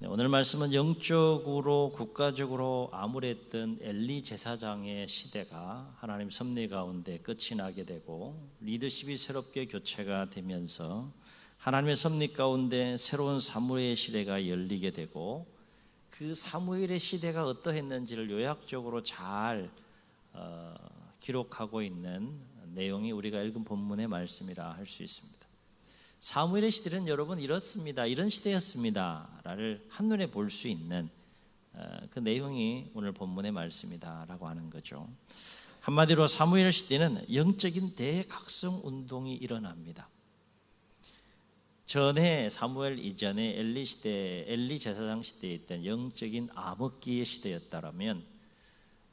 오늘 말씀은 영적으로 국가적으로 암울했던 엘리 제사장의 시대가 하나님 섭리 가운데 끝이 나게 되고 리더십이 새롭게 교체가 되면서 하나님의 섭리 가운데 새로운 사무엘의 시대가 열리게 되고 그 사무엘의 시대가 어떠했는지를 요약적으로 잘 기록하고 있는 내용이 우리가 읽은 본문의 말씀이라 할 수 있습니다. 사무엘의 시대는 여러분 이렇습니다. 이런 시대였습니다를 한눈에 볼 수 있는 그 내용이 오늘 본문의 말씀이다라고 하는 거죠. 한마디로 사무엘 시대는 영적인 대각성 운동이 일어납니다. 전에 사무엘 이전에 엘리 시대, 엘리 제사장 시대에 있던 영적인 암흑기의 시대였다라면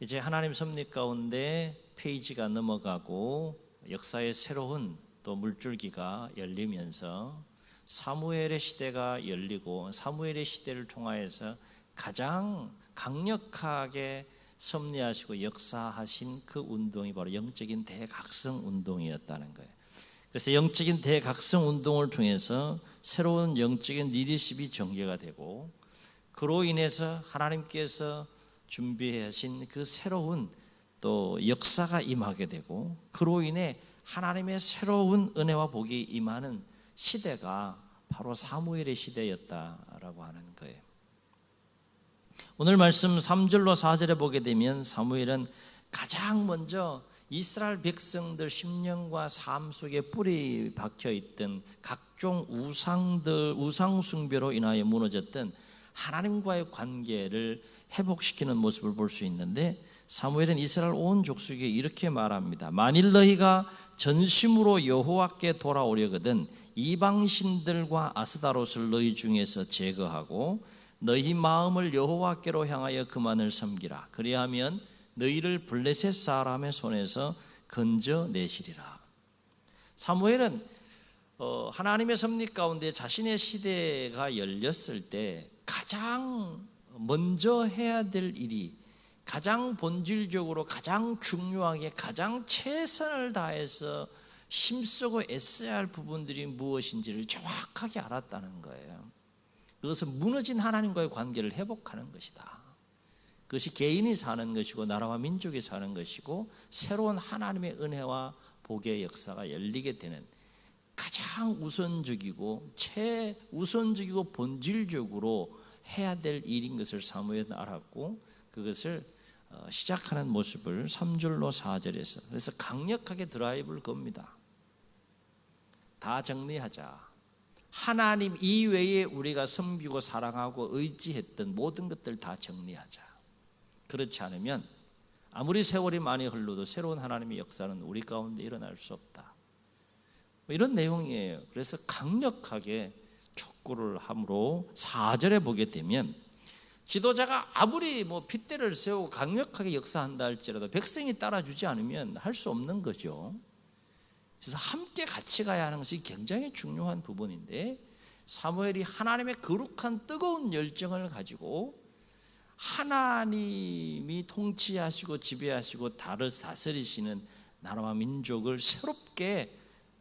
이제 하나님 섭리 가운데 페이지가 넘어가고 역사의 새로운 또 물줄기가 열리면서 사무엘의 시대가 열리고 사무엘의 시대를 통하여서 가장 강력하게 섭리하시고 역사하신 그 운동이 바로 영적인 대각성 운동이었다는 거예요. 그래서 영적인 대각성 운동을 통해서 새로운 영적인 리더십이 전개가 되고 그로 인해서 하나님께서 준비하신 그 새로운 또 역사가 임하게 되고 그로 인해 하나님의 새로운 은혜와 복이 임하는 시대가 바로 사무엘의 시대였다라고 하는 거예요. 오늘 말씀 3절로 4절에 보게 되면 사무엘은 가장 먼저 이스라엘 백성들 심령과 삶 속에 뿌리 박혀 있던 각종 우상 숭배로 인하여 무너졌던 하나님과의 관계를 회복시키는 모습을 볼 수 있는데 사무엘은 이스라엘 온 족속에게 이렇게 말합니다. 만일 너희가 전심으로 여호와께 돌아오려거든 이방신들과 아스다롯을 너희 중에서 제거하고 너희 마음을 여호와께로 향하여 그만을 섬기라. 그리하면 너희를 블레셋 사람의 손에서 건져내시리라. 사무엘은 하나님의 섭리 가운데 자신의 시대가 열렸을 때 가장 먼저 해야 될 일이 가장 본질적으로 가장 중요하게 가장 최선을 다해서 힘쓰고 애써야 할 부분들이 무엇인지를 정확하게 알았다는 거예요. 그것은 무너진 하나님과의 관계를 회복하는 것이다. 그것이 개인이 사는 것이고 나라와 민족이 사는 것이고 새로운 하나님의 은혜와 복의 역사가 열리게 되는 가장 우선적이고 최우선적이고 본질적으로 해야 될 일인 것을 사무엘은 알았고 그것을 시작하는 모습을 3절로 4절에서 그래서 강력하게 드라이브를 겁니다. 다 정리하자. 하나님 이외에 우리가 섬기고 사랑하고 의지했던 모든 것들 다 정리하자. 그렇지 않으면 아무리 세월이 많이 흘러도 새로운 하나님의 역사는 우리 가운데 일어날 수 없다. 이런 내용이에요. 그래서 강력하게 촉구를 함으로 4절에 보게 되면 지도자가 아무리 핏대를 세우고 강력하게 역사한다 할지라도 백성이 따라주지 않으면 할 수 없는 거죠. 그래서 함께 같이 가야 하는 것이 굉장히 중요한 부분인데 사무엘이 하나님의 거룩한 뜨거운 열정을 가지고 하나님이 통치하시고 지배하시고 다스리시는 나라와 민족을 새롭게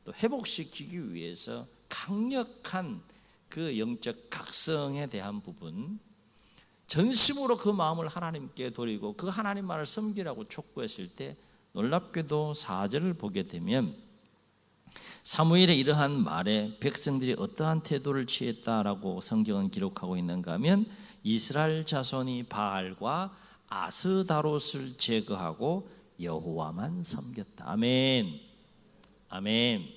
또 회복시키기 위해서 강력한 그 영적 각성에 대한 부분 전심으로 그 마음을 하나님께 돌리고 그 하나님만을 섬기라고 촉구했을 때 놀랍게도 4절을 보게 되면 사무엘의 이러한 말에 백성들이 어떠한 태도를 취했다라고 성경은 기록하고 있는가 하면 이스라엘 자손이 바알과 아스다롯을 제거하고 여호와만 섬겼다. 아멘. 아멘.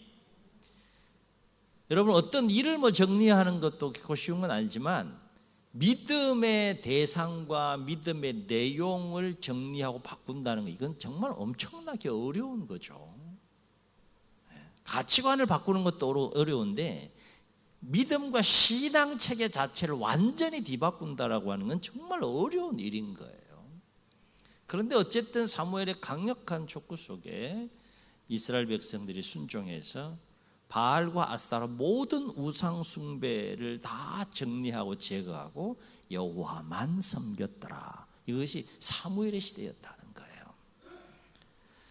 여러분 어떤 일을 정리하는 것도 결코 쉬운 건 아니지만 믿음의 대상과 믿음의 내용을 정리하고 바꾼다는 거 이건 정말 엄청나게 어려운 거죠. 가치관을 바꾸는 것도 어려운데 믿음과 신앙체계 자체를 완전히 뒤바꾼다라고 하는 건 정말 어려운 일인 거예요. 그런데 어쨌든 사무엘의 강력한 촉구 속에 이스라엘 백성들이 순종해서 바알과 아스타롯 모든 우상 숭배를 다 정리하고 제거하고 여호와만 섬겼더라. 이것이 사무엘의 시대였다는 거예요.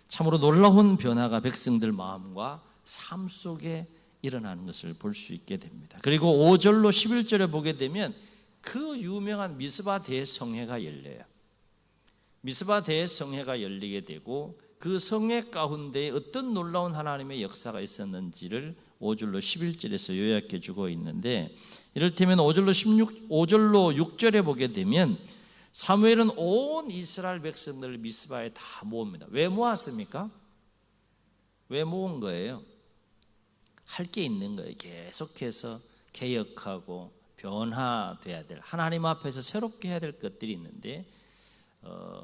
참으로 놀라운 변화가 백성들 마음과 삶 속에 일어나는 것을 볼 수 있게 됩니다. 그리고 5절로 11절에 보게 되면 그 유명한 미스바 대성회가 열려요. 미스바 대성회가 열리게 되고 그 성회 가운데 어떤 놀라운 하나님의 역사가 있었는지를 5절로 11절에서 요약해 주고 있는데, 이를테면 5절로 6절에 보게 되면 사무엘은 온 이스라엘 백성들을 미스바에 다 모읍니다. 왜 모았습니까? 왜 모은 거예요? 할 게 있는 거예요. 계속해서 개혁하고 변화돼야 될, 하나님 앞에서 새롭게 해야 될 것들이 있는데,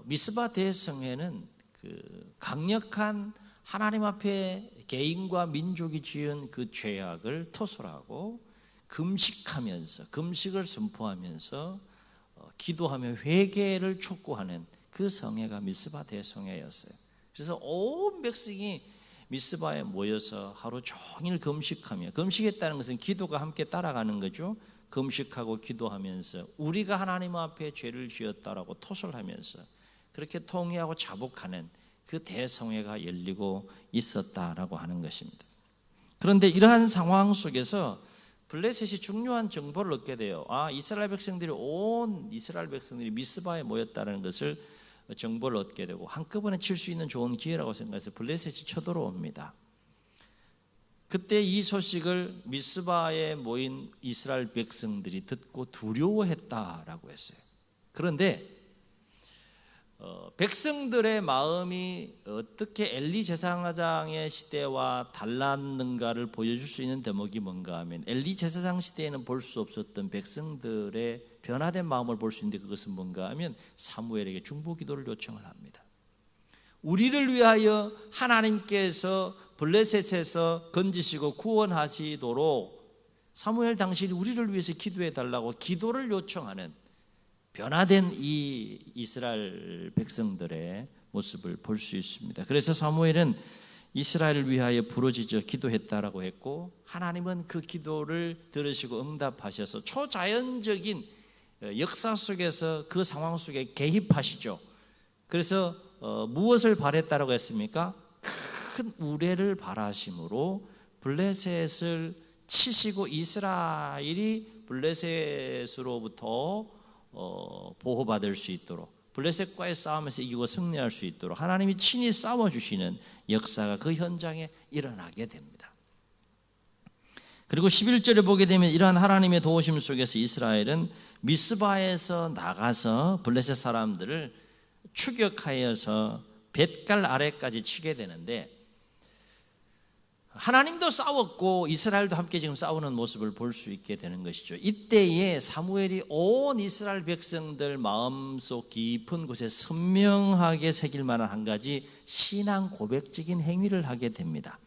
미스바 대성회는 그 강력한 하나님 앞에 개인과 민족이 지은 그 죄악을 토설하고 금식하면서, 금식을 선포하면서 기도하며 회개를 촉구하는 그 성회가 미스바 대성회였어요. 그래서 온 백성이 미스바에 모여서 하루 종일 금식하며, 금식했다는 것은 기도가 함께 따라가는 거죠. 금식하고 기도하면서 우리가 하나님 앞에 죄를 지었다라고 토설하면서 그렇게 통회하고 자복하는 그 대성회가 열리고 있었다라고 하는 것입니다. 그런데 이러한 상황 속에서 블레셋이 중요한 정보를 얻게 돼요. 이스라엘 백성들이, 온 이스라엘 백성들이 미스바에 모였다는 것을 정보를 얻게 되고 한꺼번에 칠 수 있는 좋은 기회라고 생각해서 블레셋이 쳐들어옵니다. 그때 이 소식을 미스바에 모인 이스라엘 백성들이 듣고 두려워했다라고 했어요. 그런데 백성들의 마음이 어떻게 엘리 제사장의 시대와 달랐는가를 보여줄 수 있는 대목이 뭔가 하면, 엘리 제사장 시대에는 볼 수 없었던 백성들의 변화된 마음을 볼 수 있는데, 그것은 뭔가 하면 사무엘에게 중보기도를 요청을 합니다. 우리를 위하여 하나님께서 블레셋에서 건지시고 구원하시도록 사무엘 당신이 우리를 위해서 기도해 달라고 기도를 요청하는 변화된 이 이스라엘 백성들의 모습을 볼 수 있습니다. 그래서 사무엘은 이스라엘을 위하여 부르짖어 기도했다라고 했고, 하나님은 그 기도를 들으시고 응답하셔서 초자연적인 역사 속에서 그 상황 속에 개입하시죠. 그래서 무엇을 바랬다라고 했습니까? 큰 우레를 바라심으로 블레셋을 치시고 이스라엘이 블레셋으로부터 보호받을 수 있도록, 블레셋과의 싸움에서 이기고 승리할 수 있도록 하나님이 친히 싸워주시는 역사가 그 현장에 일어나게 됩니다. 그리고 11절에 보게 되면 이러한 하나님의 도우심 속에서 이스라엘은 미스바에서 나가서 블레셋 사람들을 추격하여서 벳갈 아래까지 치게 되는데, 하나님도 싸웠고 이스라엘도 함께 지금 싸우는 모습을 볼 수 있게 되는 것이죠. 이때에 사무엘이 온 이스라엘 백성들 마음속 깊은 곳에 선명하게 새길 만한 한 가지 신앙 고백적인 행위를 하게 됩니다.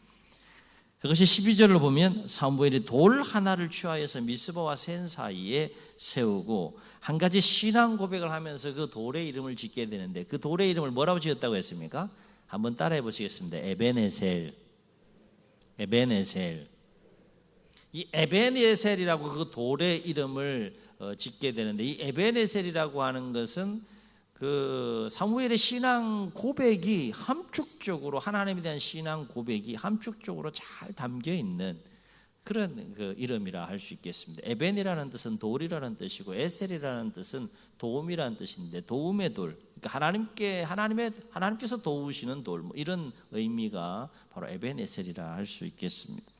그것이 12절을 보면 사무엘이 돌 하나를 취하여서 미스바와 센 사이에 세우고 한 가지 신앙 고백을 하면서 그 돌의 이름을 짓게 되는데, 그 돌의 이름을 뭐라고 지었다고 했습니까? 한번 따라해 보시겠습니다. 에벤에셀. 에벤에셀. 이 에벤에셀이라고 그 돌의 이름을 짓게 되는데, 이 에벤에셀이라고 하는 것은 그 사무엘의 신앙 고백이 함축적으로, 하나님에 대한 신앙 고백이 함축적으로 잘 담겨 있는 그런 그 이름이라 할 수 있겠습니다. 에벤이라는 뜻은 돌이라는 뜻이고, 에셀이라는 뜻은 도움이라는 뜻인데, 도움의 돌, 그러니까 하나님께서 도우시는 돌, 이런 의미가 바로 에벤에셀이라 할 수 있겠습니다.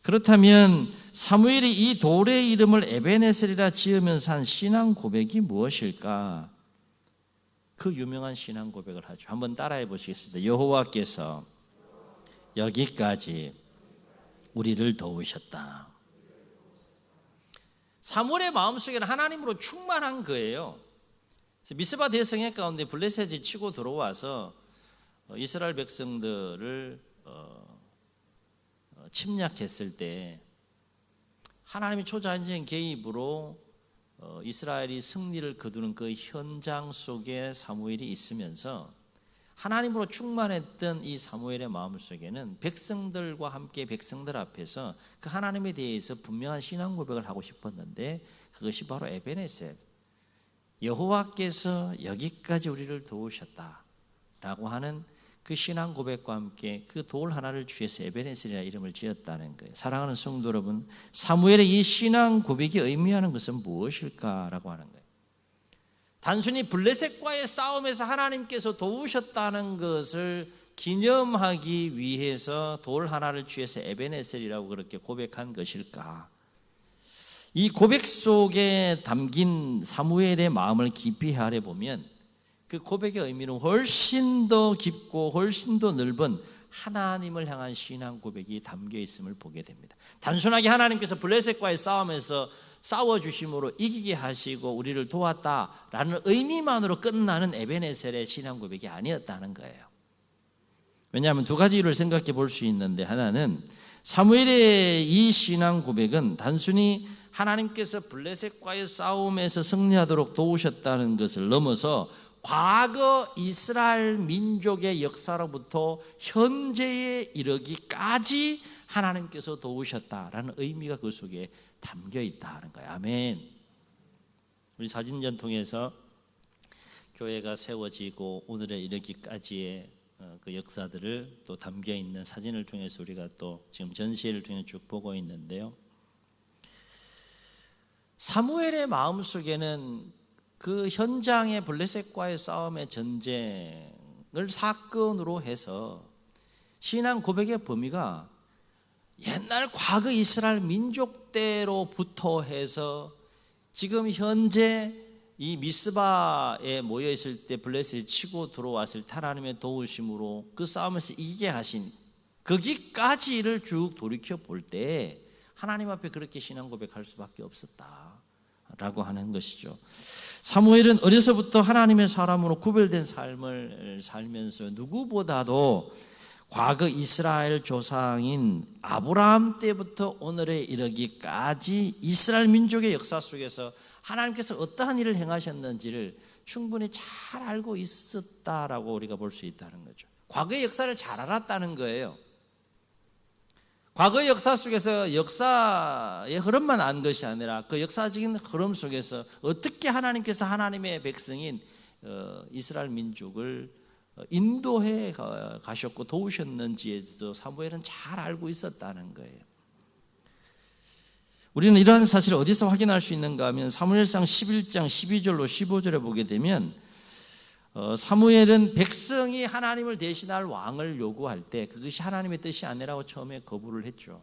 그렇다면 사무엘이 이 돌의 이름을 에벤에셀이라 지으면서 한 신앙 고백이 무엇일까? 그 유명한 신앙 고백을 하죠. 한번 따라해 보시겠습니다. 여호와께서 여기까지 우리를 도우셨다. 사무엘의 마음속에는 하나님으로 충만한 거예요. 미스바 대성회 가운데 블레셋이 치고 들어와서 이스라엘 백성들을 침략했을 때 하나님의 초자연적인 개입으로 이스라엘이 승리를 거두는 그 현장 속에 사무엘이 있으면서 하나님으로 충만했던 이 사무엘의 마음속에는 백성들과 함께 백성들 앞에서 그 하나님에 대해서 분명한 신앙 고백을 하고 싶었는데, 그것이 바로 에벤에셀, 여호와께서 여기까지 우리를 도우셨다라고 하는 그 신앙 고백과 함께 그 돌 하나를 주에서 에베네셀이라 이름을 지었다는 거예요. 사랑하는 성도 여러분, 사무엘의 이 신앙 고백이 의미하는 것은 무엇일까라고 하는 거예요. 단순히 블레셋과의 싸움에서 하나님께서 도우셨다는 것을 기념하기 위해서 돌 하나를 주에서 에베네셀이라고 그렇게 고백한 것일까? 이 고백 속에 담긴 사무엘의 마음을 깊이 헤아려 보면 그 고백의 의미는 훨씬 더 깊고 훨씬 더 넓은 하나님을 향한 신앙 고백이 담겨 있음을 보게 됩니다. 단순하게 하나님께서 블레셋과의 싸움에서 싸워주심으로 이기게 하시고 우리를 도왔다라는 의미만으로 끝나는 에베네셀의 신앙 고백이 아니었다는 거예요. 왜냐하면 두 가지 이유를 생각해 볼 수 있는데, 하나는 사무엘의 이 신앙 고백은 단순히 하나님께서 블레셋과의 싸움에서 승리하도록 도우셨다는 것을 넘어서 과거 이스라엘 민족의 역사로부터 현재에 이르기까지 하나님께서 도우셨다라는 의미가 그 속에 담겨 있다는 거예요. 아멘. 우리 사진전 통해서 교회가 세워지고 오늘에 이르기까지의 그 역사들을 또 담겨 있는 사진을 통해서 우리가 또 지금 전시회를 통해 쭉 보고 있는데요. 사무엘의 마음속에는 그 현장의 블레셋과의 싸움의 전쟁을 사건으로 해서 신앙 고백의 범위가 옛날 과거 이스라엘 민족 때로부터 해서 지금 현재 이 미스바에 모여 있을 때 블레셋이 치고 들어왔을 때 하나님의 도우심으로 그 싸움에서 이기게 하신 거기까지를 쭉 돌이켜 볼 때 하나님 앞에 그렇게 신앙 고백할 수밖에 없었다라고 하는 것이죠. 사무엘은 어려서부터 하나님의 사람으로 구별된 삶을 살면서 누구보다도 과거 이스라엘 조상인 아브라함 때부터 오늘에 이르기까지 이스라엘 민족의 역사 속에서 하나님께서 어떠한 일을 행하셨는지를 충분히 잘 알고 있었다라고 우리가 볼 수 있다는 거죠. 과거의 역사를 잘 알았다는 거예요. 과거의 역사 속에서 역사의 흐름만 안 것이 아니라 그 역사적인 흐름 속에서 어떻게 하나님께서 하나님의 백성인 이스라엘 민족을 인도해 가셨고 도우셨는지에도 사무엘은 잘 알고 있었다는 거예요. 우리는 이러한 사실을 어디서 확인할 수 있는가 하면 사무엘상 11장 12절로 15절에 보게 되면 사무엘은 백성이 하나님을 대신할 왕을 요구할 때 그것이 하나님의 뜻이 아니라고 처음에 거부를 했죠.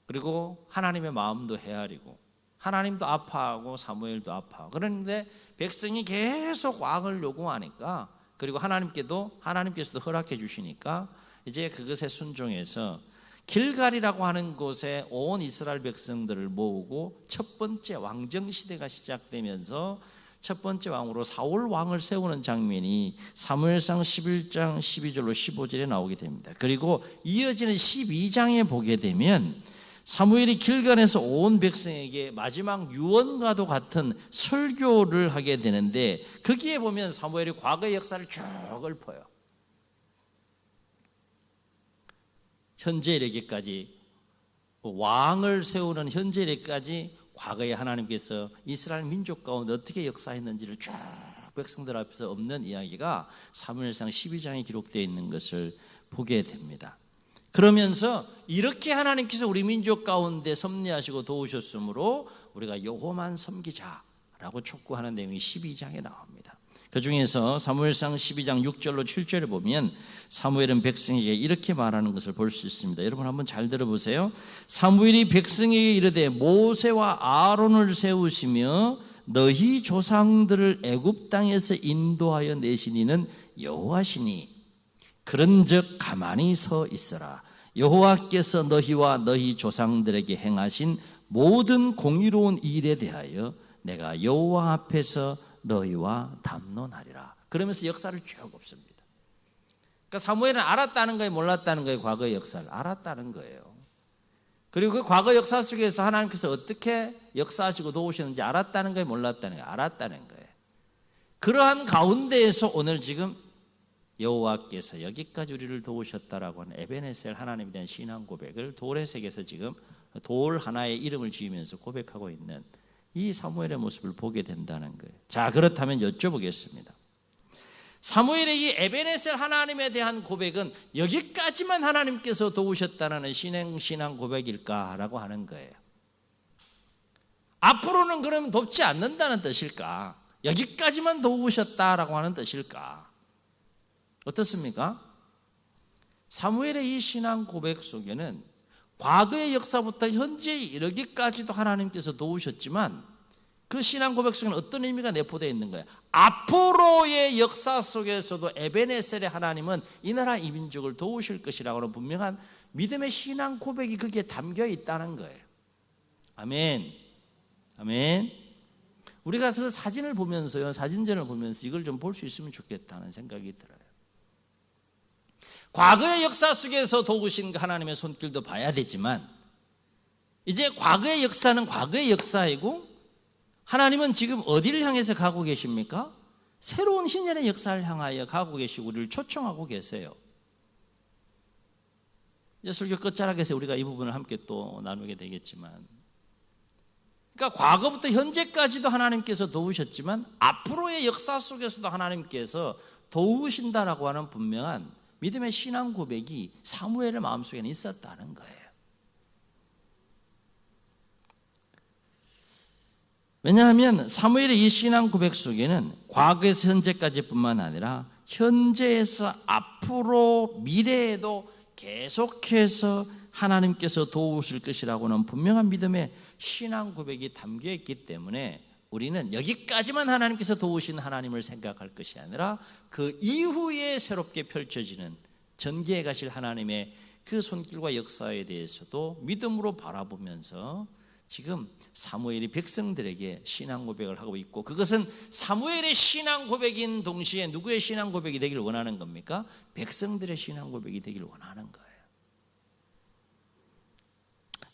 그리고 하나님의 마음도 헤아리고 하나님도 아파하고 사무엘도 아파하고 그런데 백성이 계속 왕을 요구하니까 그리고 하나님께서도 허락해 주시니까 이제 그것에 순종해서 길갈이라고 하는 곳에 온 이스라엘 백성들을 모으고 첫 번째 왕정 시대가 시작되면서 첫 번째 왕으로 사울 왕을 세우는 장면이 사무엘상 11장 12절로 15절에 나오게 됩니다. 그리고 이어지는 12장에 보게 되면 사무엘이 길갈에서 온 백성에게 마지막 유언과도 같은 설교를 하게 되는데 거기에 보면 사무엘이 과거의 역사를 쭉 읊어요. 현재 이르기까지 왕을 세우는 현재 이르기까지 과거에 하나님께서 이스라엘 민족 가운데 어떻게 역사했는지를 쭉 백성들 앞에서 없는 이야기가 사무엘상 12장에 기록되어 있는 것을 보게 됩니다. 그러면서 이렇게 하나님께서 우리 민족 가운데 섭리하시고 도우셨으므로 우리가 여호와만 섬기자라고 촉구하는 내용이 12장에 나옵니다. 그 중에서 사무엘상 12장 6절로 7절을 보면 사무엘은 백성에게 이렇게 말하는 것을 볼 수 있습니다. 여러분 한번 잘 들어보세요. 사무엘이 백성에게 이르되 모세와 아론을 세우시며 너희 조상들을 애굽 땅에서 인도하여 내신 이는 여호와시니 그런즉 가만히 서 있으라. 여호와께서 너희와 너희 조상들에게 행하신 모든 공의로운 일에 대하여 내가 여호와 앞에서 너희와 담론하리라. 그러면서 역사를 쭉 엎습니다. 그러니까 사무엘은 알았다는 거예요, 몰랐다는 거예요? 과거의 역사를 알았다는 거예요. 그리고 그 과거 역사 속에서 하나님께서 어떻게 역사하시고 도우셨는지 알았다는 거예요, 몰랐다는 거예요? 알았다는 거예요. 그러한 가운데에서 오늘 지금 여호와께서 여기까지 우리를 도우셨다라고 하는 에베네셀 하나님에 대한 신앙 고백을 돌의 색에서 지금 돌 하나의 이름을 지으면서 고백하고 있는 이 사무엘의 모습을 보게 된다는 거예요. 자, 그렇다면 여쭤보겠습니다. 사무엘의 이 에베네셀 하나님에 대한 고백은 여기까지만 하나님께서 도우셨다는 신앙 고백일까라고 하는 거예요. 앞으로는 그러면 돕지 않는다는 뜻일까? 여기까지만 도우셨다라고 하는 뜻일까? 어떻습니까? 사무엘의 이 신앙 고백 속에는 과거의 역사부터 현재에 이르기까지도 하나님께서 도우셨지만 그 신앙 고백 속에는 어떤 의미가 내포되어 있는 거예요? 앞으로의 역사 속에서도 에베네셀의 하나님은 이 나라 이 민족을 도우실 것이라고 하는 분명한 믿음의 신앙 고백이 거기에 담겨 있다는 거예요. 아멘. 아멘. 우리가 그 사진을 보면서요, 사진전을 보면서 이걸 좀 볼 수 있으면 좋겠다는 생각이 들어요. 과거의 역사 속에서 도우신 하나님의 손길도 봐야 되지만 이제 과거의 역사는 과거의 역사이고 하나님은 지금 어디를 향해서 가고 계십니까? 새로운 희년의 역사를 향하여 가고 계시고 우리를 초청하고 계세요. 이제 설교 끝자락에서 우리가 이 부분을 함께 또 나누게 되겠지만, 그러니까 과거부터 현재까지도 하나님께서 도우셨지만 앞으로의 역사 속에서도 하나님께서 도우신다라고 하는 분명한 믿음의 신앙 고백이 사무엘의 마음속에는 있었다는 거예요. 왜냐하면 사무엘의 이 신앙 고백 속에는 과거에서 현재까지뿐만 아니라 현재에서 앞으로 미래에도 계속해서 하나님께서 도우실 것이라고 하는 분명한 믿음의 신앙 고백이 담겨 있기 때문에 우리는 여기까지만 하나님께서 도우신 하나님을 생각할 것이 아니라 그 이후에 새롭게 펼쳐지는 전개해 가실 하나님의 그 손길과 역사에 대해서도 믿음으로 바라보면서 지금 사무엘이 백성들에게 신앙 고백을 하고 있고, 그것은 사무엘의 신앙 고백인 동시에 누구의 신앙 고백이 되기를 원하는 겁니까? 백성들의 신앙 고백이 되기를 원하는 거예요.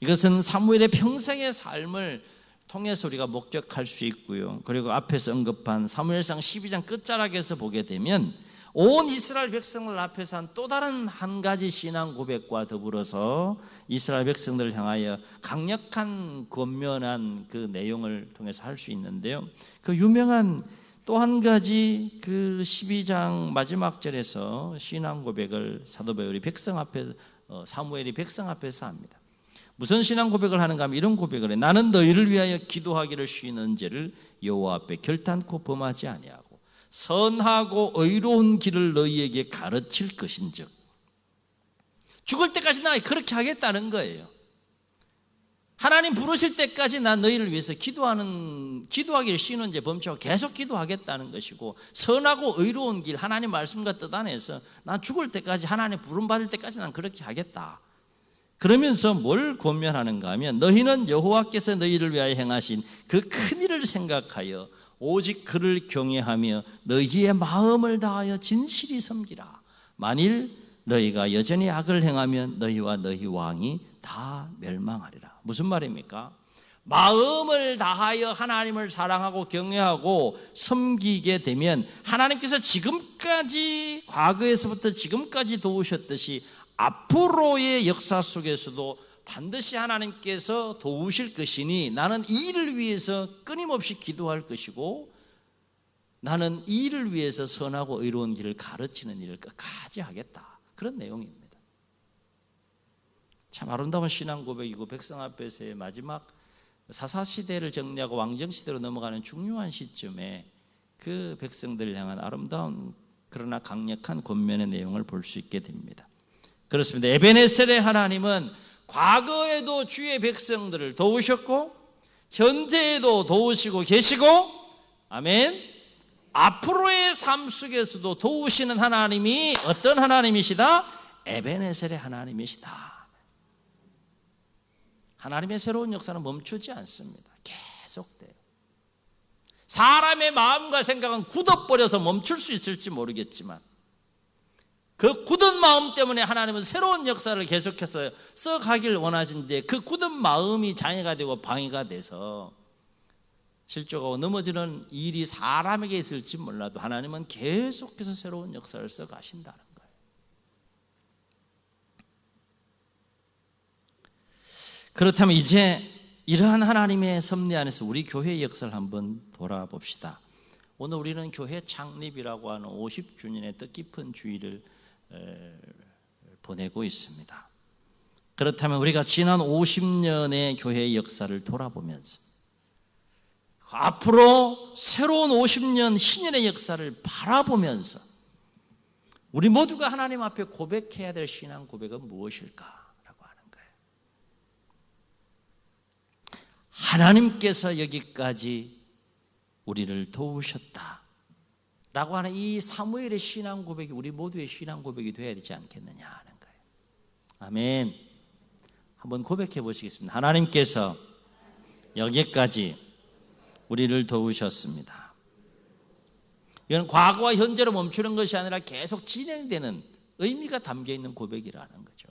이것은 사무엘의 평생의 삶을 통해서 우리가 목격할 수 있고요. 그리고 앞에서 언급한 사무엘상 12장 끝자락에서 보게 되면 온 이스라엘 백성을 앞에서 한 또 다른 한 가지 신앙 고백과 더불어서 이스라엘 백성들을 향하여 강력한 권면한 그 내용을 통해서 할 수 있는데요. 그 유명한 또 한 가지 그 12장 마지막 절에서 신앙 고백을 사도 바울이 백성 앞에 사무엘이 백성 앞에서 합니다. 무슨 신앙 고백을 하는가 하면 이런 고백을 해. 나는 너희를 위하여 기도하기를 쉬는 죄를 여호와 앞에 결단코 범하지 아니하고 선하고 의로운 길을 너희에게 가르칠 것인즉, 죽을 때까지 나 그렇게 하겠다는 거예요. 하나님 부르실 때까지 난 너희를 위해서 기도하기를 쉬는 죄 범죄하고 계속 기도하겠다는 것이고, 선하고 의로운 길, 하나님 말씀과 뜻 안에서 난 죽을 때까지 하나님 부름 받을 때까지 난 그렇게 하겠다. 그러면서 뭘 권면하는가 하면 너희는 여호와께서 너희를 위하여 행하신 그 큰 일을 생각하여 오직 그를 경외하며 너희의 마음을 다하여 진실이 섬기라. 만일 너희가 여전히 악을 행하면 너희와 너희 왕이 다 멸망하리라. 무슨 말입니까? 마음을 다하여 하나님을 사랑하고 경외하고 섬기게 되면 하나님께서 지금까지 과거에서부터 지금까지 도우셨듯이 앞으로의 역사 속에서도 반드시 하나님께서 도우실 것이니 나는 이 일을 위해서 끊임없이 기도할 것이고 나는 이 일을 위해서 선하고 의로운 길을 가르치는 일을 끝까지 하겠다. 그런 내용입니다. 참 아름다운 신앙 고백이고 백성 앞에서의 마지막 사사시대를 정리하고 왕정시대로 넘어가는 중요한 시점에 그 백성들을 향한 아름다운 그러나 강력한 권면의 내용을 볼 수 있게 됩니다. 그렇습니다. 에베네셀의 하나님은 과거에도 주의 백성들을 도우셨고 현재에도 도우시고 계시고, 아멘, 앞으로의 삶 속에서도 도우시는 하나님이 어떤 하나님이시다? 에베네셀의 하나님이시다. 하나님의 새로운 역사는 멈추지 않습니다. 계속돼요. 사람의 마음과 생각은 굳어버려서 멈출 수 있을지 모르겠지만 그 굳은 마음 때문에 하나님은 새로운 역사를 계속해서 써가길 원하시는데 그 굳은 마음이 장애가 되고 방해가 돼서 실족하고 넘어지는 일이 사람에게 있을지 몰라도 하나님은 계속해서 새로운 역사를 써가신다는 거예요. 그렇다면 이제 이러한 하나님의 섭리 안에서 우리 교회의 역사를 한번 돌아봅시다. 오늘 우리는 교회 창립이라고 하는 50주년의 뜻깊은 주일을 보내고 있습니다. 그렇다면 우리가 지난 50년의 교회의 역사를 돌아보면서 앞으로 새로운 50년 신년의 역사를 바라보면서 우리 모두가 하나님 앞에 고백해야 될 신앙 고백은 무엇일까라고 하는 거예요. 하나님께서 여기까지 우리를 도우셨다 라고 하는 이 사무엘의 신앙 고백이 우리 모두의 신앙 고백이 되어야 되지 않겠느냐 하는 거예요. 아멘. 한번 고백해 보시겠습니다. 하나님께서 여기까지 우리를 도우셨습니다. 이건 과거와 현재로 멈추는 것이 아니라 계속 진행되는 의미가 담겨있는 고백이라는 거죠.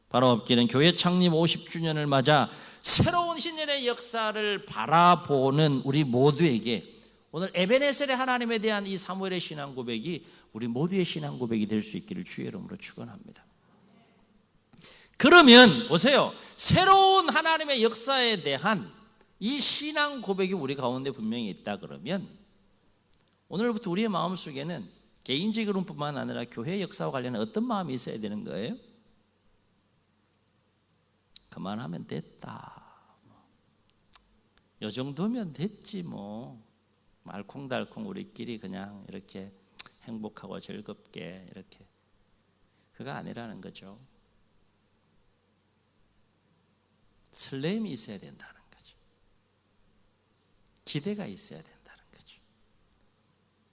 바로 업기는 교회 창립 50주년을 맞아 새로운 신년의 역사를 바라보는 우리 모두에게 오늘 에베네셀의 하나님에 대한 이 사무엘의 신앙 고백이 우리 모두의 신앙 고백이 될 수 있기를 주의 이름으로 축원합니다. 그러면 보세요. 새로운 하나님의 역사에 대한 이 신앙 고백이 우리 가운데 분명히 있다 그러면 오늘부터 우리의 마음속에는 개인적으로 뿐만 아니라 교회 역사와 관련한 어떤 마음이 있어야 되는 거예요? 그만하면 됐다. 요 정도면 됐지 뭐. 알콩달콩 우리끼리 그냥 이렇게 행복하고 즐겁게 이렇게. 그거 아니라는 거죠. 설렘이 있어야 된다는 거죠. 기대가 있어야 된다는 거죠.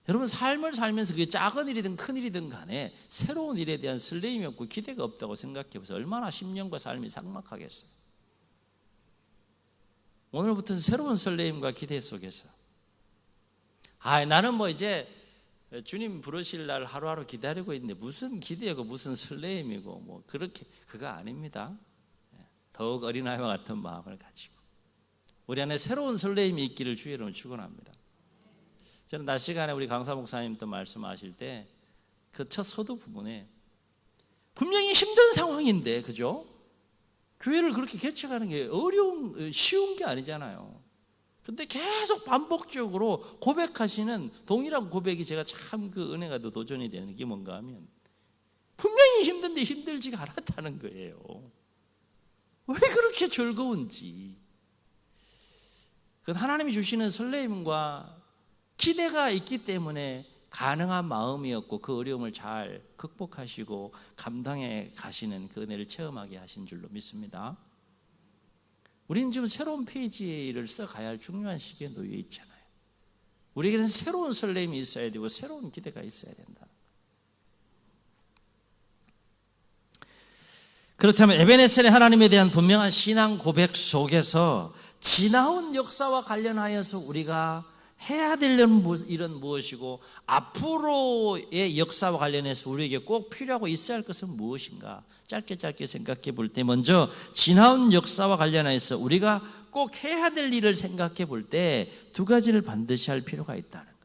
여러분 삶을 살면서 그게 작은 일이든 큰 일이든 간에 새로운 일에 대한 설렘이 없고 기대가 없다고 생각해 보세요. 얼마나 10년과 삶이 삭막하겠어요. 오늘부터는 새로운 설렘과 기대 속에서 나는 뭐 이제 주님 부르실 날 하루하루 기다리고 있는데 무슨 기대고 무슨 설렘이고 뭐 그렇게 그거 아닙니다. 더욱 어린아이와 같은 마음을 가지고 우리 안에 새로운 설렘이 있기를 주의 이름으로 축원합니다. 저는 낮 시간에 우리 강사 목사님도 말씀하실 때 그 첫 서두 부분에 분명히 힘든 상황인데 그죠? 교회를 그렇게 개척하는 게 쉬운 게 아니잖아요. 근데 계속 반복적으로 고백하시는 동일한 고백이 제가 참 그 은혜가 더 도전이 되는 게 뭔가 하면 분명히 힘든데 힘들지가 않았다는 거예요. 왜 그렇게 즐거운지. 그건 하나님이 주시는 설렘과 기대가 있기 때문에 가능한 마음이었고 그 어려움을 잘 극복하시고 감당해 가시는 그 은혜를 체험하게 하신 줄로 믿습니다. 우리는 지금 새로운 페이지를 써가야 할 중요한 시기에 놓여 있잖아요. 우리에게는 새로운 설렘이 있어야 되고 새로운 기대가 있어야 된다. 그렇다면 에베네셀의 하나님에 대한 분명한 신앙 고백 속에서 지나온 역사와 관련하여서 우리가 해야 될 일은 무엇이고 앞으로의 역사와 관련해서 우리에게 꼭 필요하고 있어야 할 것은 무엇인가 짧게 생각해 볼 때 먼저 지나온 역사와 관련해서 우리가 꼭 해야 될 일을 생각해 볼 때 두 가지를 반드시 할 필요가 있다는 거예요.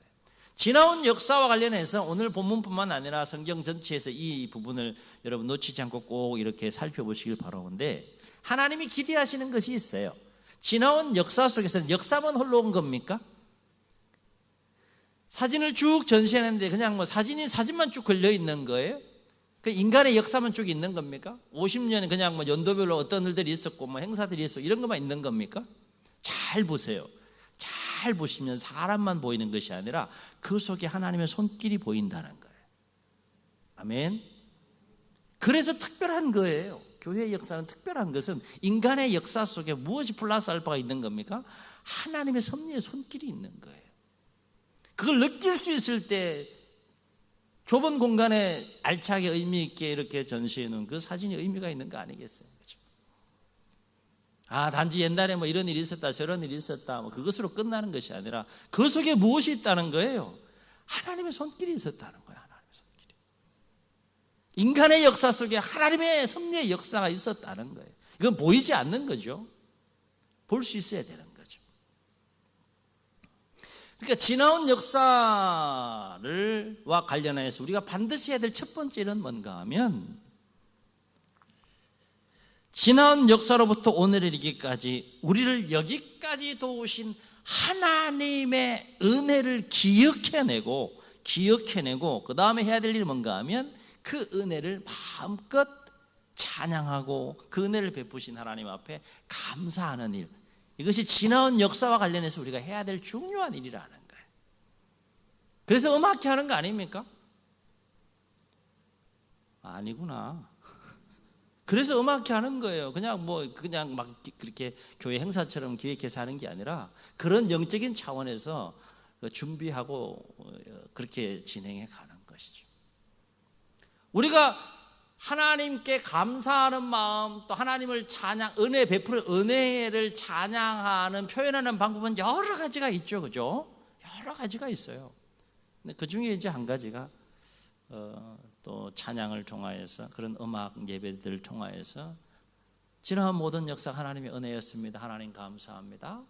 지나온 역사와 관련해서 오늘 본문뿐만 아니라 성경 전체에서 이 부분을 여러분 놓치지 않고 꼭 이렇게 살펴보시길 바라는데 하나님이 기대하시는 것이 있어요. 지나온 역사 속에서는 역사만 홀로 온 겁니까? 사진을 쭉 전시했는데 그냥 뭐 사진만 쭉 걸려 있는 거예요? 그 인간의 역사만 쭉 있는 겁니까? 50년은 그냥 뭐 연도별로 어떤 일들이 있었고 뭐 행사들이 있었고 이런 것만 있는 겁니까? 잘 보세요. 잘 보시면 사람만 보이는 것이 아니라 그 속에 하나님의 손길이 보인다는 거예요. 아멘. 그래서 특별한 거예요. 교회의 역사는 특별한 것은 인간의 역사 속에 무엇이 플러스 알파가 있는 겁니까? 하나님의 섭리의 손길이 있는 거예요. 그걸 느낄 수 있을 때 좁은 공간에 알차게 의미 있게 이렇게 전시해 놓은 그 사진이 의미가 있는 거 아니겠어요? 그렇죠? 단지 옛날에 뭐 이런 일이 있었다 저런 일이 있었다 뭐 그것으로 끝나는 것이 아니라 그 속에 무엇이 있다는 거예요? 하나님의 손길이 있었다는 거예요. 하나님의 손길이. 인간의 역사 속에 하나님의 섭리의 역사가 있었다는 거예요. 이건 보이지 않는 거죠. 볼 수 있어야 되는 거죠. 그러니까 지나온 역사와 관련해서 우리가 반드시 해야 될 첫 번째는 뭔가 하면 지나온 역사로부터 오늘에 이르기까지 우리를 여기까지 도우신 하나님의 은혜를 기억해내고 그 다음에 해야 될 일이 뭔가 하면 그 은혜를 마음껏 찬양하고 그 은혜를 베푸신 하나님 앞에 감사하는 일, 이것이 지나온 역사와 관련해서 우리가 해야 될 중요한 일이라는 거예요. 그래서 음악회 하는 거 아닙니까? 아니구나. 그래서 음악회 하는 거예요. 그냥 막 그렇게 교회 행사처럼 기획해서 하는 게 아니라 그런 영적인 차원에서 준비하고 그렇게 진행해 가는 것이죠. 우리가 하나님께 감사하는 마음, 또 하나님을 은혜를 찬양하는, 표현하는 방법은 여러 가지가 있죠, 그죠? 여러 가지가 있어요. 근데 그 중에 이제 한 가지가 또 찬양을 통하여서, 그런 음악 예배들을 통하여서 지나온 모든 역사 하나님의 은혜였습니다. 하나님 감사합니다.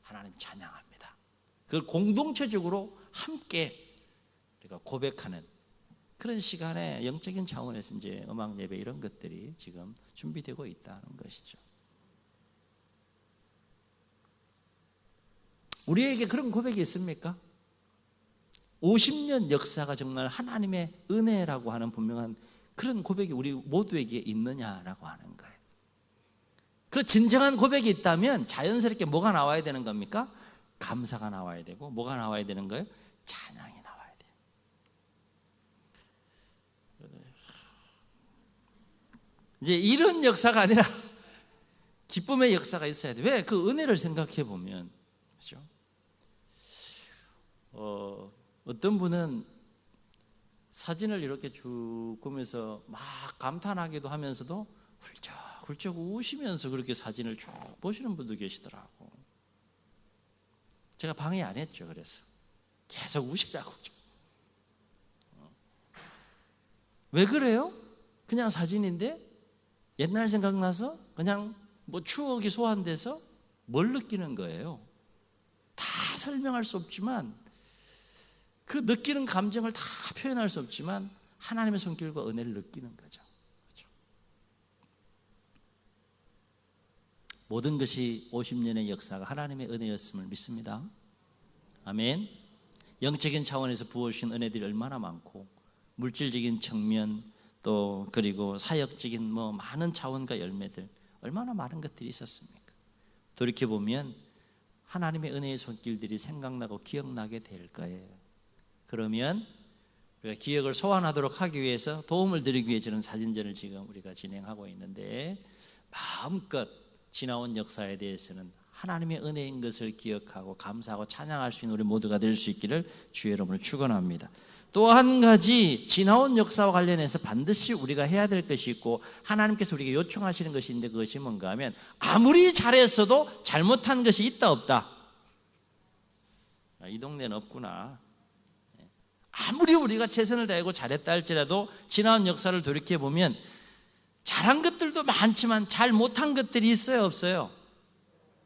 하나님 찬양합니다. 그걸 공동체적으로 함께 우리가 고백하는 그런 시간에 영적인 차원에서 이제 음악 예배 이런 것들이 지금 준비되고 있다는 것이죠. 우리에게 그런 고백이 있습니까? 50년 역사가 정말 하나님의 은혜라고 하는 분명한 그런 고백이 우리 모두에게 있느냐라고 하는 거예요. 그 진정한 고백이 있다면 자연스럽게 뭐가 나와야 되는 겁니까? 감사가 나와야 되고, 뭐가 나와야 되는 거예요? 찬양이 나와야 돼요. 이제 이런 역사가 아니라 기쁨의 역사가 있어야 돼요. 왜? 그 은혜를 생각해 보면, 그렇죠? 어떤 분은 사진을 이렇게 쭉 보면서 막 감탄하기도 하면서도 훌쩍훌쩍 우시면서 그렇게 사진을 쭉 보시는 분도 계시더라고. 제가 방해 안 했죠. 그래서 계속 우시라고. 왜 그래요? 그냥 사진인데 옛날 생각나서 그냥 추억이 소환돼서 뭘 느끼는 거예요? 다 설명할 수 없지만, 그 느끼는 감정을 다 표현할 수 없지만 하나님의 손길과 은혜를 느끼는 거죠. 그렇죠? 모든 것이 50년의 역사가 하나님의 은혜였음을 믿습니다. 아멘. 영적인 차원에서 부어주신 은혜들이 얼마나 많고, 물질적인 측면, 또 그리고 사역적인 많은 차원과 열매들, 얼마나 많은 것들이 있었습니까? 돌이켜보면 하나님의 은혜의 손길들이 생각나고 기억나게 될 거예요. 그러면 우리가 기억을 소환하도록 하기 위해서, 도움을 드리기 위해 저는 사진전을 지금 우리가 진행하고 있는데, 마음껏 지나온 역사에 대해서는 하나님의 은혜인 것을 기억하고 감사하고 찬양할 수 있는 우리 모두가 될 수 있기를 주의 이름으로 축원합니다. 또 한 가지, 지나온 역사와 관련해서 반드시 우리가 해야 될 것이 있고, 하나님께서 우리에게 요청하시는 것이 있는데, 그것이 뭔가 하면, 아무리 잘했어도 잘못한 것이 있다 없다? 이 동네는 없구나. 아무리 우리가 최선을 다하고 잘했다 할지라도 지나온 역사를 돌이켜보면 잘한 것들도 많지만 잘 못한 것들이 있어요, 없어요?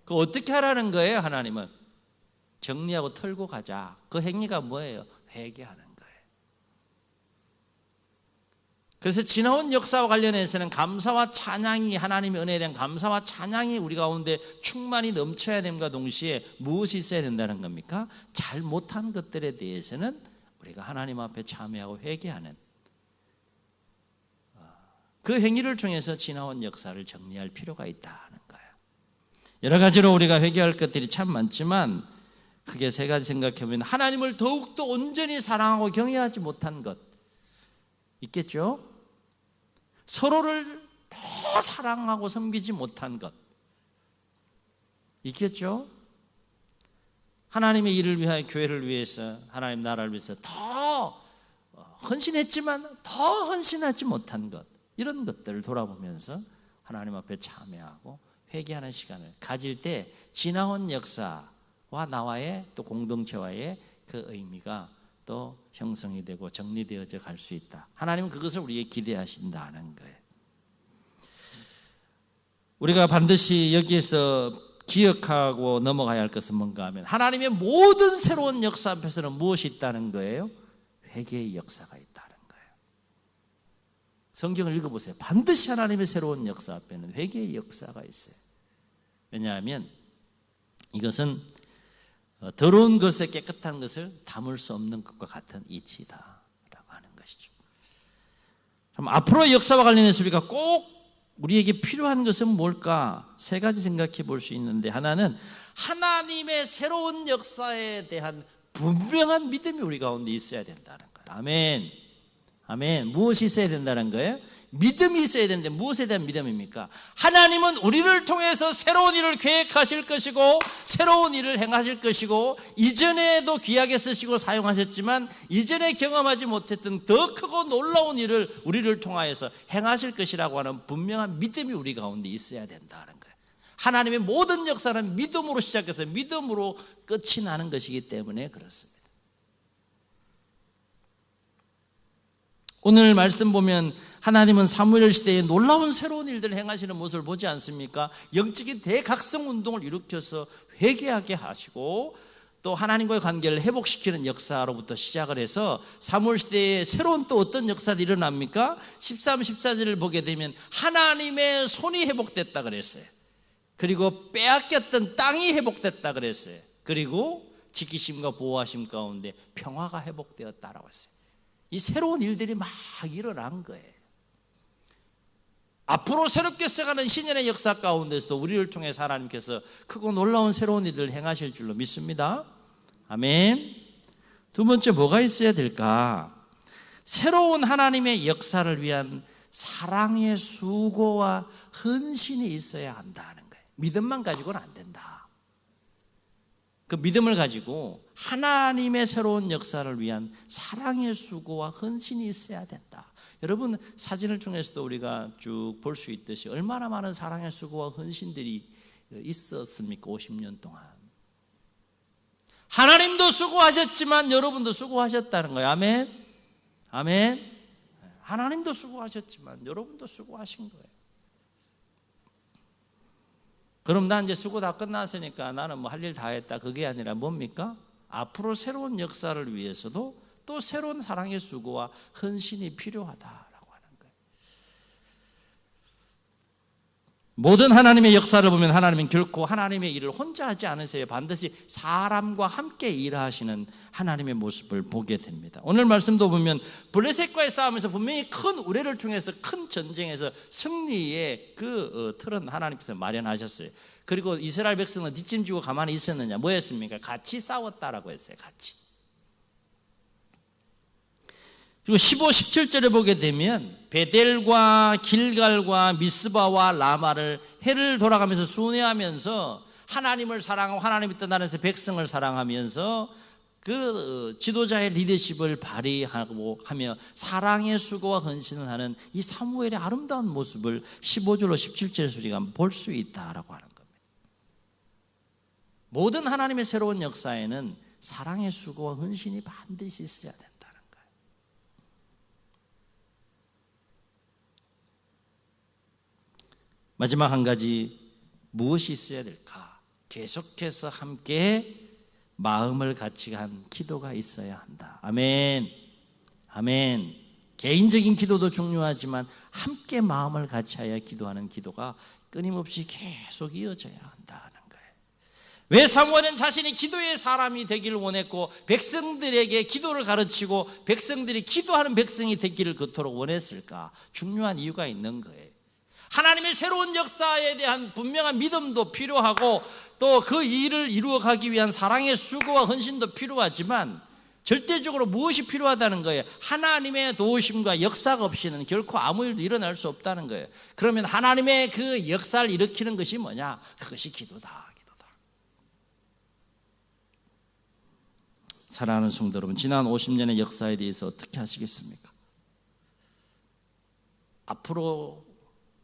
그거 어떻게 하라는 거예요? 하나님은 정리하고 털고 가자. 그 행위가 뭐예요? 회개하는 거예요. 그래서 지나온 역사와 관련해서는 감사와 찬양이, 하나님의 은혜에 대한 감사와 찬양이 우리 가운데 충만히 넘쳐야 됨과 동시에 무엇이 있어야 된다는 겁니까? 잘 못한 것들에 대해서는 우리가 하나님 앞에 참회하고 회개하는 그 행위를 통해서 지나온 역사를 정리할 필요가 있다는 거예요. 여러 가지로 우리가 회개할 것들이 참 많지만 크게 세 가지 생각해보면, 하나님을 더욱더 온전히 사랑하고 경외하지 못한 것 있겠죠? 서로를 더 사랑하고 섬기지 못한 것 있겠죠? 하나님의 일을 위하여, 교회를 위해서, 하나님 나라를 위해서 더 헌신했지만 더 헌신하지 못한 것, 이런 것들을 돌아보면서 하나님 앞에 참회하고 회개하는 시간을 가질 때 지나온 역사와 나와의, 또 공동체와의 그 의미가 또 형성이 되고 정리되어져 갈 수 있다. 하나님은 그것을 우리에게 기대하신다는 거예요. 우리가 반드시 여기에서 기억하고 넘어가야 할 것은 뭔가 하면, 하나님의 모든 새로운 역사 앞에서는 무엇이 있다는 거예요? 회개의 역사가 있다는 거예요. 성경을 읽어보세요. 반드시 하나님의 새로운 역사 앞에는 회개의 역사가 있어요. 왜냐하면 이것은 더러운 것에 깨끗한 것을 담을 수 없는 것과 같은 이치다라고 하는 것이죠. 그럼 앞으로 역사와 관련해서 우리가 꼭 우리에게 필요한 것은 뭘까? 세 가지 생각해 볼 수 있는데, 하나는 하나님의 새로운 역사에 대한 분명한 믿음이 우리 가운데 있어야 된다는 거예요. 아멘. 아멘. 무엇이 있어야 된다는 거예요? 믿음이 있어야 되는데 무엇에 대한 믿음입니까? 하나님은 우리를 통해서 새로운 일을 계획하실 것이고 새로운 일을 행하실 것이고 이전에도 귀하게 쓰시고 사용하셨지만 이전에 경험하지 못했던 더 크고 놀라운 일을 우리를 통하여서 행하실 것이라고 하는 분명한 믿음이 우리 가운데 있어야 된다는 거예요. 하나님의 모든 역사는 믿음으로 시작해서 믿음으로 끝이 나는 것이기 때문에 그렇습니다. 오늘 말씀 보면 하나님은 사무엘 시대에 놀라운 새로운 일들을 행하시는 모습을 보지 않습니까? 영적인 대각성 운동을 일으켜서 회개하게 하시고 또 하나님과의 관계를 회복시키는 역사로부터 시작을 해서 사무엘 시대에 새로운 또 어떤 역사들이 일어납니까? 13, 14절을 보게 되면 하나님의 손이 회복됐다 그랬어요. 그리고 빼앗겼던 땅이 회복됐다 그랬어요. 그리고 지키심과 보호하심 가운데 평화가 회복되었다라고 했어요. 이 새로운 일들이 막 일어난 거예요. 앞으로 새롭게 써가는 신년의 역사 가운데서도 우리를 통해서 하나님께서 크고 놀라운 새로운 일들을 행하실 줄로 믿습니다. 아멘. 두 번째 뭐가 있어야 될까? 새로운 하나님의 역사를 위한 사랑의 수고와 헌신이 있어야 한다는 거예요. 믿음만 가지고는 안 된다. 그 믿음을 가지고 하나님의 새로운 역사를 위한 사랑의 수고와 헌신이 있어야 된다. 여러분 사진을 통해서도 우리가 쭉 볼 수 있듯이 얼마나 많은 사랑의 수고와 헌신들이 있었습니까? 50년 동안 하나님도 수고하셨지만 여러분도 수고하셨다는 거예요. 아멘. 아멘. 하나님도 수고하셨지만 여러분도 수고하신 거예요. 그럼 난 이제 수고 다 끝났으니까 나는 뭐 할 일 다 했다, 그게 아니라 뭡니까? 앞으로 새로운 역사를 위해서도 또 새로운 사랑의 수고와 헌신이 필요하다라고 하는 거예요. 모든 하나님의 역사를 보면 하나님은 결코 하나님의 일을 혼자 하지 않으세요. 반드시 사람과 함께 일하시는 하나님의 모습을 보게 됩니다. 오늘 말씀도 보면 블레셋과의 싸움에서 분명히 큰 우레를 통해서 큰 전쟁에서 승리의 그 틀은 하나님께서 마련하셨어요. 그리고 이스라엘 백성은 뒷짐지고 가만히 있었느냐? 뭐였습니까? 같이 싸웠다라고 했어요. 같이. 그리고 15, 17절에 보게 되면 베델과 길갈과 미스바와 라마를 해를 돌아가면서 순회하면서 하나님을 사랑하고 하나님이 떠나는 백성을 사랑하면서 그 지도자의 리더십을 발휘하고 하며 사랑의 수고와 헌신을 하는 이 사무엘의 아름다운 모습을 15절로 17절에서 우리가 볼 수 있다라고 하는 겁니다. 모든 하나님의 새로운 역사에는 사랑의 수고와 헌신이 반드시 있어야 된다는 거예요. 마지막 한 가지, 무엇이 있어야 될까? 계속해서 함께 마음을 같이 한 기도가 있어야 한다. 아멘. 아멘. 개인적인 기도도 중요하지만 함께 마음을 같이 하여 기도하는 기도가 끊임없이 계속 이어져야 한다는 거예요. 왜 사무엘은 자신이 기도의 사람이 되기를 원했고 백성들에게 기도를 가르치고 백성들이 기도하는 백성이 되기를 그토록 원했을까? 중요한 이유가 있는 거예요. 하나님의 새로운 역사에 대한 분명한 믿음도 필요하고 또 그 일을 이루어가기 위한 사랑의 수고와 헌신도 필요하지만 절대적으로 무엇이 필요하다는 거예요? 하나님의 도우심과 역사가 없이는 결코 아무 일도 일어날 수 없다는 거예요. 그러면 하나님의 그 역사를 일으키는 것이 뭐냐? 그것이 기도다. 사랑하는 성도 여러분, 지난 50년의 역사에 대해서 어떻게 하시겠습니까? 앞으로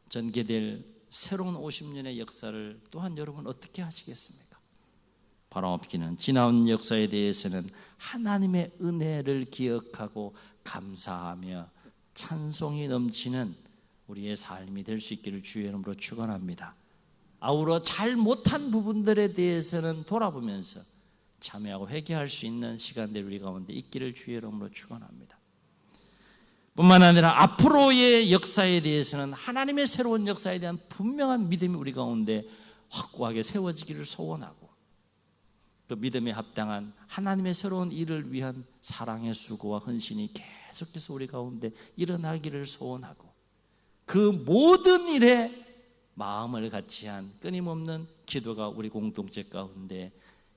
전개될 새로운 50년의 역사를 또한 여러분 어떻게 하시겠습니까? 바로 없기는 지나온 역사에 대해서는 하나님의 은혜를 기억하고 감사하며 찬송이 넘치는 우리의 삶이 될 수 있기를 주의 이름으로 축원합니다. 아울러 잘 못한 부분들에 대해서는 돌아보면서 참여하고 회개할 수 있는 시간들이 우리 가운데 있기를 주의 이름으로 축원합니다. 뿐만 아니라 앞으로의 역사에 대해서는 하나님의 새로운 역사에 대한 분명한 믿음이 우리 가운데 확고하게 세워지기를 소원하고 그 믿음에 합당한 하나님의 새로운 일을 위한 사랑의 수고와 헌신이 계속해서 우리 가운데 일어나기를 소원하고, 그 모든 일에 마음을 같이 한 끊임없는 기도가 우리 공동체 가운데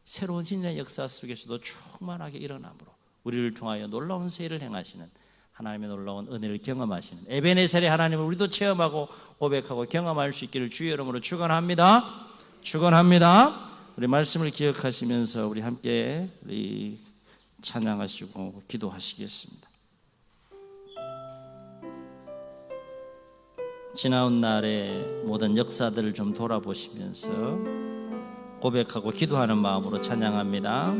새로운 신의 역사 속에서도 충만하게 일어나므로 우리를 통하여 놀라운 세일을 행하시는 하나님의 놀라운 은혜를 경험하시는 에베네셀의 하나님을 우리도 체험하고 고백하고 경험할 수 있기를 주의 이름으로 축원합니다. 축원합니다. 우리 말씀을 기억하시면서 우리 함께 찬양하시고 기도하시겠습니다. 지나온 날의 모든 역사들을 좀 돌아보시면서 고백하고 기도하는 마음으로 찬양합니다.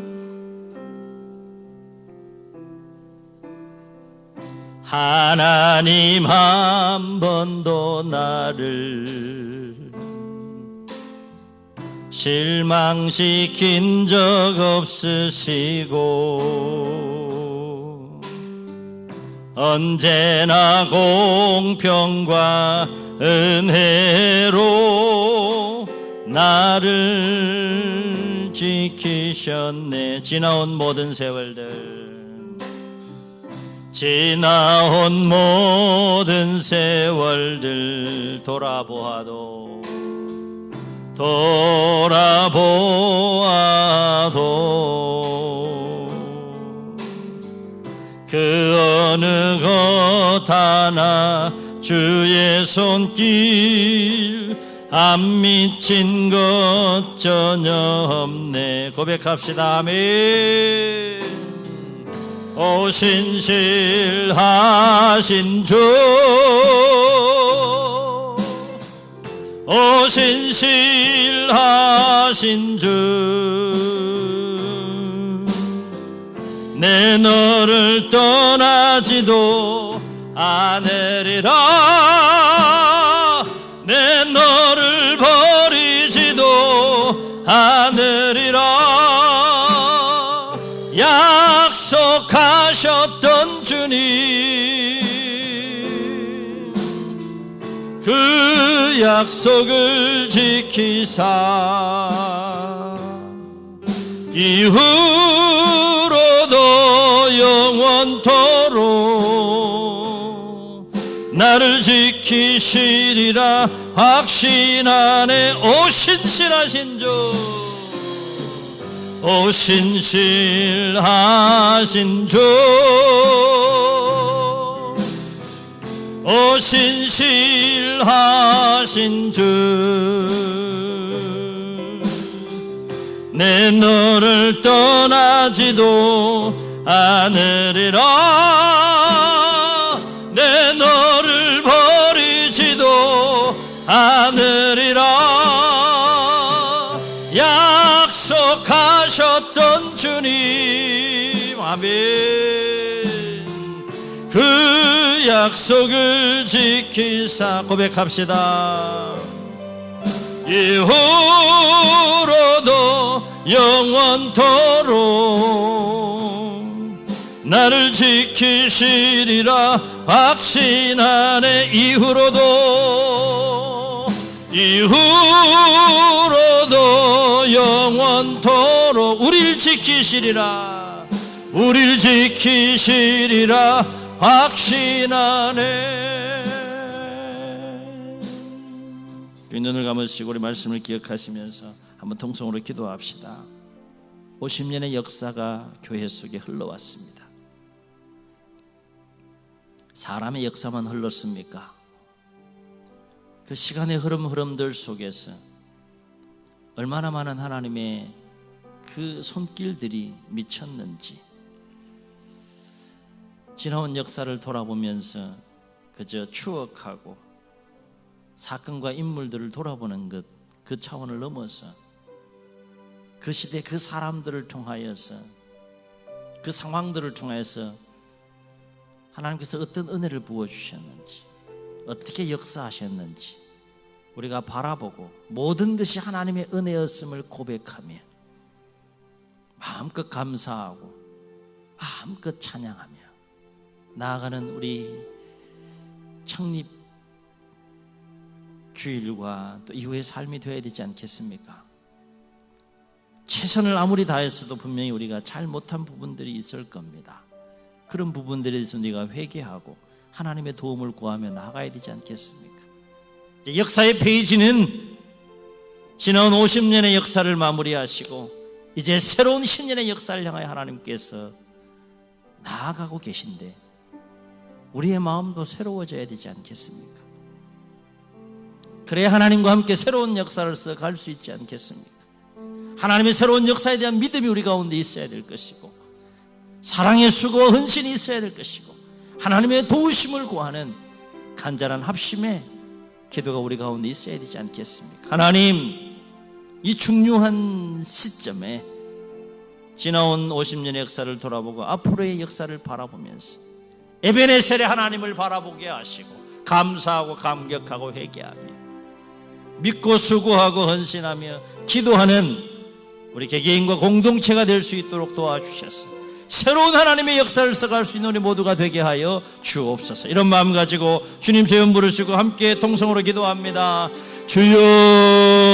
하나님 한 번도 나를 실망시킨 적 없으시고 언제나 공평과 은혜로 나를 지키셨네. 지나온 모든 세월들, 지나온 모든 세월들 돌아보아도 그 어느 것 하나 주의 손길 안 미친 것 전혀 없네. 고백합시다. 아멘. 오 신실하신 주, 오 신실하신 주, 내 너를 떠나지도 않으리라, 내 너를 버리지도 않으리라. 약속하셨던 주님, 그 약속을 지키사 이후로도 영원토록 나를 지키시리라 확신하네. 오 신실하신 주, 오 신실하신 주, 오 신실하신 주, 내 너를 떠나지도 않으리라, 내 너를 버리지도 않으리라. 약속하셨던 주님, 아멘. 그 약속을 지키사 고백합시다. 이후로도 영원토록 나를 지키시리라 확신하네. 이후로도 영원토록 우릴 지키시리라, 우릴 지키시리라 확신하네. 눈을 감으시고 우리 말씀을 기억하시면서 한번 통성으로 기도합시다. 50년의 역사가 교회 속에 흘러왔습니다. 사람의 역사만 흘렀습니까? 그 시간의 흐름들 속에서 얼마나 많은 하나님의 그 손길들이 미쳤는지, 지나온 역사를 돌아보면서 그저 추억하고 사건과 인물들을 돌아보는 것, 그 차원을 넘어서 그 시대 그 사람들을 통하여서 그 상황들을 통해서 하나님께서 어떤 은혜를 부어주셨는지, 어떻게 역사하셨는지 우리가 바라보고 모든 것이 하나님의 은혜였음을 고백하며 마음껏 감사하고 마음껏 찬양하며 나아가는 우리 창립 주일과 또 이후의 삶이 되어야 되지 않겠습니까? 최선을 아무리 다했어도 분명히 우리가 잘 못한 부분들이 있을 겁니다. 그런 부분들에 대해서 우리가 회개하고 하나님의 도움을 구하며 나가야 되지 않겠습니까? 이제 역사의 페이지는 지나온 50년의 역사를 마무리하시고 이제 새로운 10년의 역사를 향하여 하나님께서 나아가고 계신데 우리의 마음도 새로워져야 되지 않겠습니까? 그래야 하나님과 함께 새로운 역사를 써갈 수 있지 않겠습니까? 하나님의 새로운 역사에 대한 믿음이 우리 가운데 있어야 될 것이고 사랑의 수고와 헌신이 있어야 될 것이고 하나님의 도우심을 구하는 간절한 합심의 기도가 우리 가운데 있어야 되지 않겠습니까? 하나님, 이 중요한 시점에 지나온 50년의 역사를 돌아보고 앞으로의 역사를 바라보면서 에베네셀의 하나님을 바라보게 하시고 감사하고 감격하고 회개하며 믿고 수고하고 헌신하며 기도하는 우리 개개인과 공동체가 될 수 있도록 도와주셔서 새로운 하나님의 역사를 써갈 수 있는 우리 모두가 되게 하여 주옵소서. 이런 마음 가지고 주님 세 번 부르시고 함께 통성으로 기도합니다. 주여